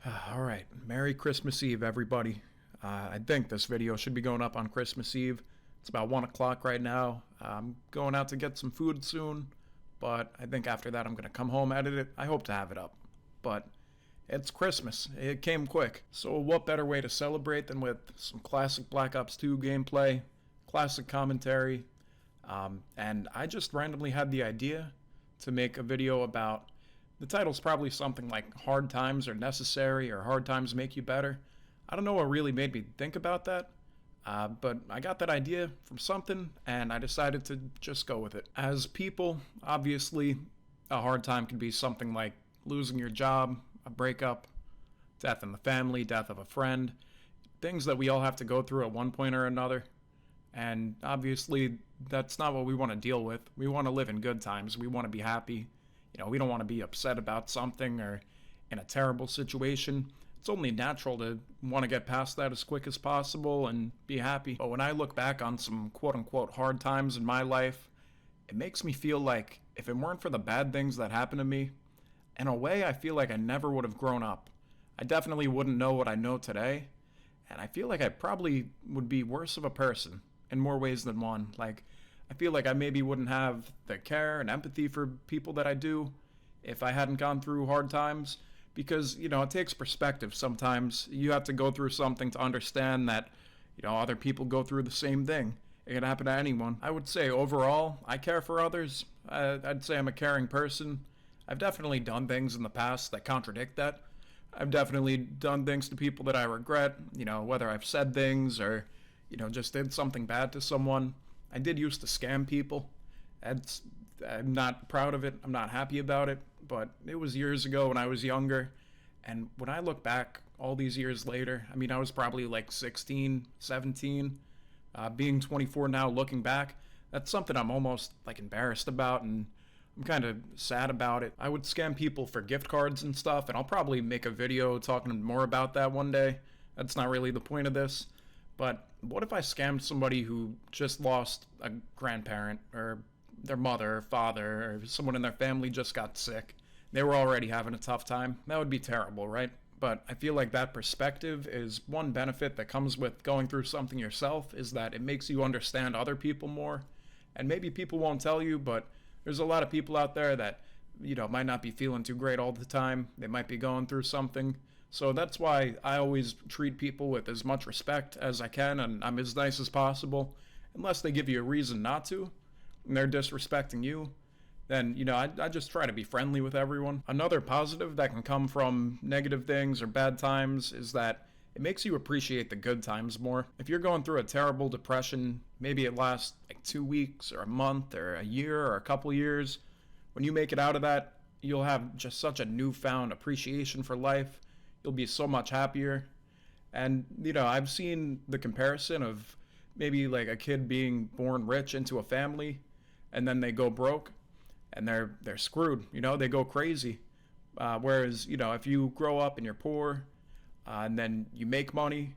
All right, Merry Christmas Eve, everybody. I think this video should be going up on Christmas Eve. It's about 1 o'clock right now. I'm going out to get some food soon, but I think after that I'm going to come home, edit it. I hope to have it up. But it's Christmas. It came quick. So what better way to celebrate than with some classic Black Ops 2 gameplay, classic commentary, and I just randomly had the idea to make a video about. The title's probably something like Hard Times Are Necessary or Hard Times Make You Better. I don't know what really made me think about that, but I got that idea from something and I decided to just go with it. As people, obviously, a hard time can be something like losing your job, a breakup, death in the family, death of a friend, things that we all have to go through at one point or another. And obviously, that's not what we want to deal with. We want to live in good times. We want to be happy. We don't want to be upset about something or in a terrible situation. It's only natural to want to get past that as quick as possible and be happy. But when I look back on some quote-unquote hard times in my life, it makes me feel like if it weren't for the bad things that happened to me, in a way I feel like I never would have grown up. I definitely wouldn't know what I know today, and I feel like I probably would be worse of a person in more ways than one. I feel like I maybe wouldn't have the care and empathy for people that I do if I hadn't gone through hard times. Because, it takes perspective sometimes. You have to go through something to understand that, other people go through the same thing. It can happen to anyone. I would say overall, I care for others. I'd say I'm a caring person. I've definitely done things in the past that contradict that. I've definitely done things to people that I regret, whether I've said things or, just did something bad to someone. I did used to scam people. I'm not proud of it. I'm not happy about it. But it was years ago when I was younger. And when I look back all these years later, I was probably like 16, 17. Being 24 now, looking back, that's something I'm almost embarrassed about. And I'm kind of sad about it. I would scam people for gift cards and stuff. And I'll probably make a video talking more about that one day. That's not really the point of this. But what if I scammed somebody who just lost a grandparent or their mother or father or someone in their family just got sick? They were already having a tough time. That would be terrible, right? But I feel like that perspective is one benefit that comes with going through something yourself, is that it makes you understand other people more. And maybe people won't tell you, but there's a lot of people out there that, might not be feeling too great all the time. They might be going through something. So that's why I always treat people with as much respect as I can, and I'm as nice as possible. Unless they give you a reason not to, and they're disrespecting you, then, I just try to be friendly with everyone. Another positive that can come from negative things or bad times is that it makes you appreciate the good times more. If you're going through a terrible depression, maybe it lasts 2 weeks or a month or a year or a couple years, when you make it out of that, you'll have just such a newfound appreciation for life. You'll be so much happier. And, I've seen the comparison of maybe a kid being born rich into a family and then they go broke and they're screwed. They go crazy. Whereas, if you grow up and you're poor and then you make money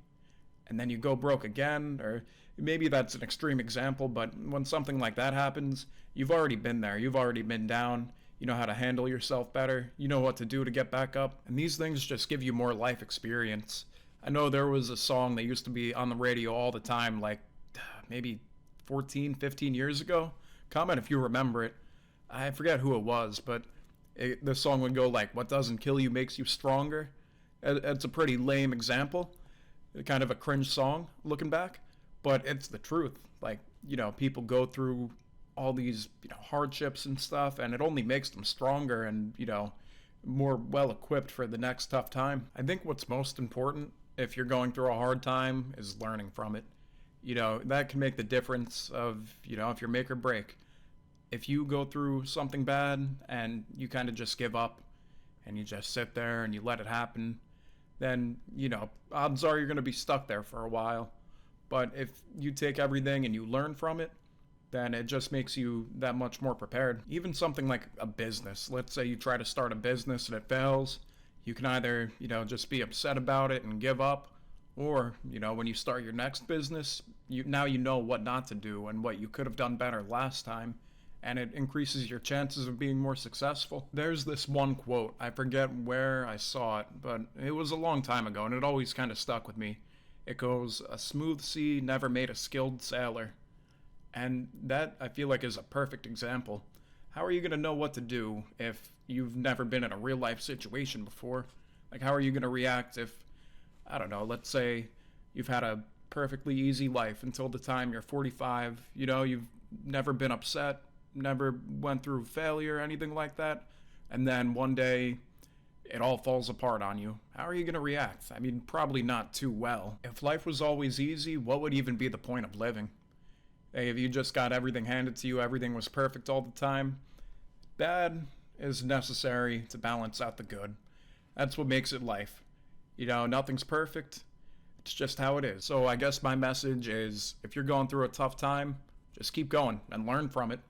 and then you go broke again, or maybe that's an extreme example, but when something like that happens, you've already been there. You've already been down. You know how to handle yourself better. You know what to do to get back up. And these things just give you more life experience. I know there was a song that used to be on the radio all the time, maybe 14, 15 years ago. Comment if you remember it. I forget who it was, but the song would go what doesn't kill you makes you stronger. It's a pretty lame example. Kind of a cringe song, looking back. But it's the truth. People go through all these hardships and stuff, and it only makes them stronger and more well equipped for the next tough time. I think what's most important if you're going through a hard time is learning from it. That can make the difference of if you're make or break. If you go through something bad and you kind of just give up and you just sit there and you let it happen, then odds are you're going to be stuck there for a while. But if you take everything and you learn from it, then it just makes you that much more prepared. Even something like a business. Let's say you try to start a business and it fails. You can either, just be upset about it and give up, or, when you start your next business, you know what not to do and what you could have done better last time, and it increases your chances of being more successful. There's this one quote, I forget where I saw it, but it was a long time ago and it always kind of stuck with me. It goes, "A smooth sea never made a skilled sailor." And that, I feel like, is a perfect example. How are you going to know what to do if you've never been in a real life situation before? Like, how are you going to react if, I don't know, let's say you've had a perfectly easy life until the time you're 45, you've never been upset, never went through failure, anything like that, and then one day it all falls apart on you. How are you going to react? I mean, probably not too well. If life was always easy, what would even be the point of living? Hey, if you just got everything handed to you, everything was perfect all the time, bad is necessary to balance out the good. That's what makes it life. Nothing's perfect. It's just how it is. So I guess my message is, if you're going through a tough time, just keep going and learn from it.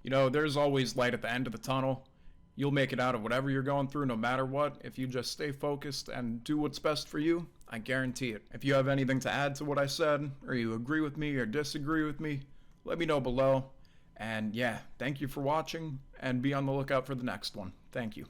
There's always light at the end of the tunnel. You'll make it out of whatever you're going through, no matter what. If you just stay focused and do what's best for you, I guarantee it. If you have anything to add to what I said, or you agree with me or disagree with me, let me know below. And yeah, thank you for watching, and be on the lookout for the next one. Thank you.